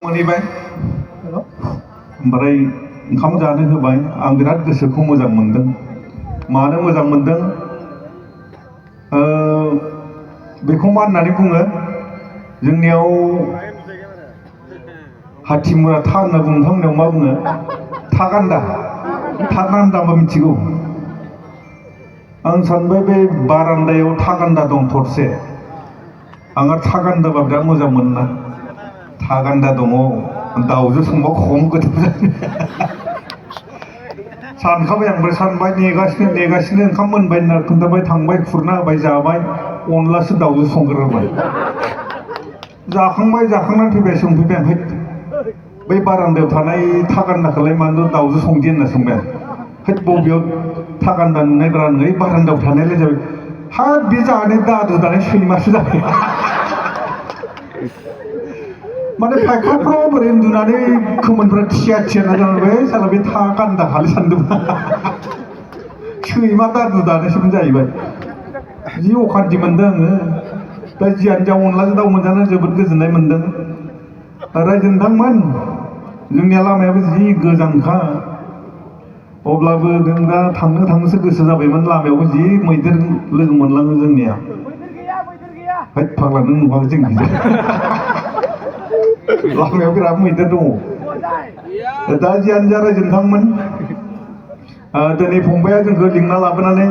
मोनहैबाय ओमफ्राय ओंखाम जानो होबाय आं बिराद गोसोखौ मोजां मोनदों। मानो मोजां मोनदों बेखौ मा होननानै बुङो जोंनियाव हाथिमुरा था होनना बुङो, नोंथांमोननियाव मा बुङो? थागान्दा मा मिथिगौ? आं सानबाय बे बारान्दायाव थागान्दा दं थरसे। आंहा थागान्दाबा बिराद मोजां मोनोना। थागान्दा दङ, दाउजों संबा खम गोथाव जायो। सानखाबाय आं, सानबाय नेगासिनो ओंखाम मोनबाय होनना खोन्थाबाय, थांबाय खुरना होबाय, जाबाय। अनलासो दाउजों संग्रोबाय। जाखांनानै फैबाय, संफैबाय। ओमफ्राय बै बारान्दायाव थानाय थागान्दाखौलाय मानो दाउजों संदि होनना सोंबाय आं। बबेयाव थागान्दा नुनाय नङै बारान्दायाव थानायलाय जाबाय। हाब बे जानाय दादु दानाय सैमासो जाबाय। माने फायखाफ्राव बोरै उन्दुनानै खोमोनफ्रा थिया जाबाय, साला बे थागान्दा खालि सानदोंमोन। सैमा दादु दानायसोमोन जाहैबाय। जि अखान्थि मोनदों आङो। दा जियानो जा अनलाजों दाउ मोनजानानै जोबोद गोजोननाय मोनदों। रायजो नोंथांमोन, जोंनिया लामायाबो जि गोजानखा। अब्लाबो जों दा थांनोसो गोसो जाबायमोन। लामायावबो जि मैदेर लोगो मोनलाङो जोंनिया। हैद फाग्ला नों नुवाखै जोंनिखौ? लामायाव बिराद मैदेर दङ। दा जियानो जा रायजो नोंथांमोन, दिनै फंबाया जोंखौ लिंना लाबोनानै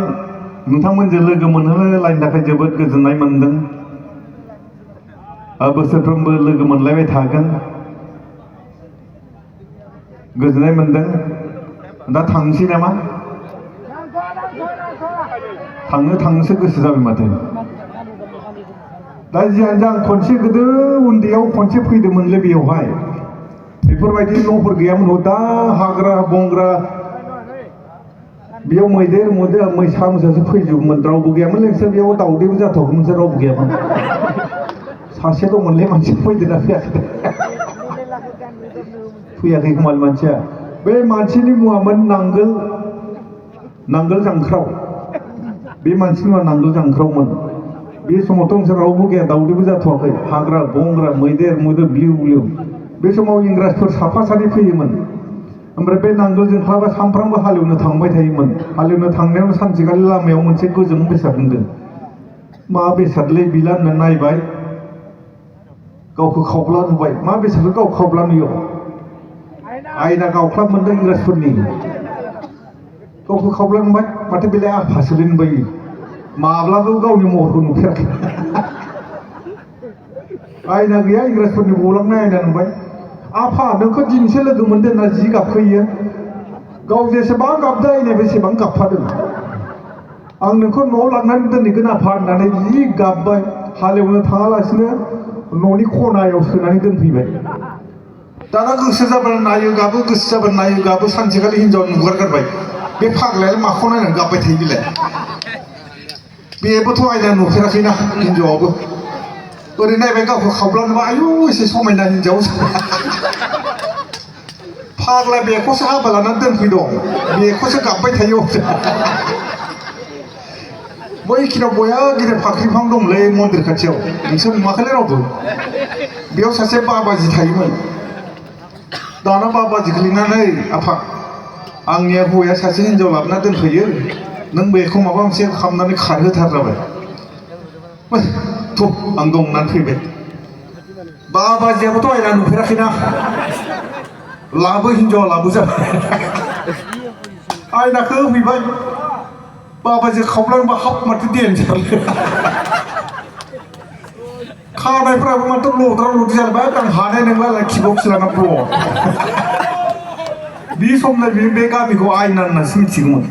नोंथांमोनजों लोगो मोनहोलायनो थाखाय जोबोद गोजोननाय मोनदों। बोसोरफ्रोमबो लोगो मोनलायबाय थागोन, गोजोननाय मोनदों। दा थांसै नामा? थांनोसो गोसो जाबाय माथो। दा जियानो जा आं खनसे गोदो उन्दैयाव खनसे फैदोंमोनलै बेयावहाय। बेफोरबायदि न'फोर गैयामोन। दा हाग्रा बंग्रा, बेयाव मैदेर मोसासो फैजोबोमोन। रावबो गैयामोन नोंसोर बेयाव दाउदैबो जाथ'वाखैमोन, रावबो गैयामोन। सासे दंमोनलै, मानसि फैदोंना फैयाखै? फैयाखै खोमा मानसिया। बे मानसिनि मुङामोन नांगोल जांख्राव। बे मानसिनि मुङा नांगोल जांख्रावमोन। बे समावथ' नोंसोर रावबो गैया, दाउदैबो जाथ'वाखै। हाग्रा बंग्रा मैदेर ब्लिउ ब्लिउ। बे समाव इंराजफोर साफा सानै फैयोमोन। ओमफ्राय बे नांगोल जोंख्लाबा सानफ्रामबो हालेवनो थांबाय थायोमोन। हालेवनो थांनायावनो सानसेखालि लामायाव मोनसे गोजों बेसाद नुदों। मा बेसादलै बिला होनना नायबाय, गावखौ खावब्ला नुबाय। मा बेसादखौ गाव खावब्ला नुयो? आयना गावख्लाब मोनदों इंराजफोरनि। गावखौ खावब्ला नुबाय, माथो बेलाय आफासोलै नुबाय। माब्लाबो गावनि महरखौ नुफेराखै। आयना गैया, इंराजफोरनि गलांनाय आयना नुबाय। आफा नोंखौ दिनैसो लोगो मोनदों होनना जि गाबफैयो। गाव जेसेबां गाबदों, आयनाया बेसेबां गाबफादों। आं नोंखौ न'आव लांनानै दोनहैगोन आफा होननानै जि गाबबाय। हालेवनो थाङालासिनो न'नि खनायाव सोनानै दोनफैबाय। दाना गोसो जाबानो नायो गाबो, गोसो जाबानो नायो गाबो। सानसेखालि हिनजाव नुगारगारबाय। बे फाग्लायालाय माखौ नायनानै गाबबाय थायो बेलाय? बेबोथ' आयना नुफेराखैना हिनजावआबो। ओरै नायबाय, गावखौ खावब्ला नुबाय। आयु एसे समायना हिनजाव। फाग्ला बेखौसो हाबा लानानै दोनफैदों, बेखौसो गाबबाय थायो। बैखिनियाव बया गिदिर फाख्रि बिफां दंलै मन्दिर खाथियाव। नोंसोर नुवाखैलै रावबो? बेयाव सासे बाबाजि थायोमोन। दाना बाबाजिखौ लिंनानै, आफा आंनिया हौवाया सासे हिनजाव लाबोना दोनफैयो, नों बेखौ माबा मोनसे खालामनानै खारहोथार जाबाय। थ' आं दं होननानै फैबाय। बाबाजियाबोथ' आयना नुफेराखैना। हिनजावा लाबो जाबाय। आयनाखौ होफैबाय। बाबाजि खावब्लांबा हाब माथो देनजारलै। खानायफ्राबो माथो लद्रा लद्रि जाबाय। आं हानाय नंला खिबाव खिलाना ब्ल'। बे समनो बे गामिखौ आयना होननासो मिथिगौमोन।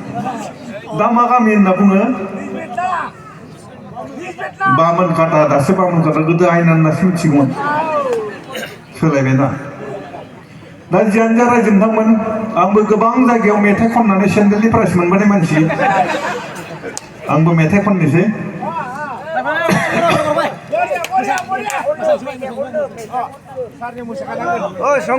दा मा गामि होनना बुङो? बामोनखाथा। दासो बामोनखाथा, गोदो आयना होननासो मिथिगौमोन। सोलायबायना। दा जियानो जा रायजो नोंथांमोन, आंबो गोबां जायगायाव मेथाइ खननानै सेन्देलनि प्राइज मोनबोनाय मानसि। आंबो मेथाइ खननोसै।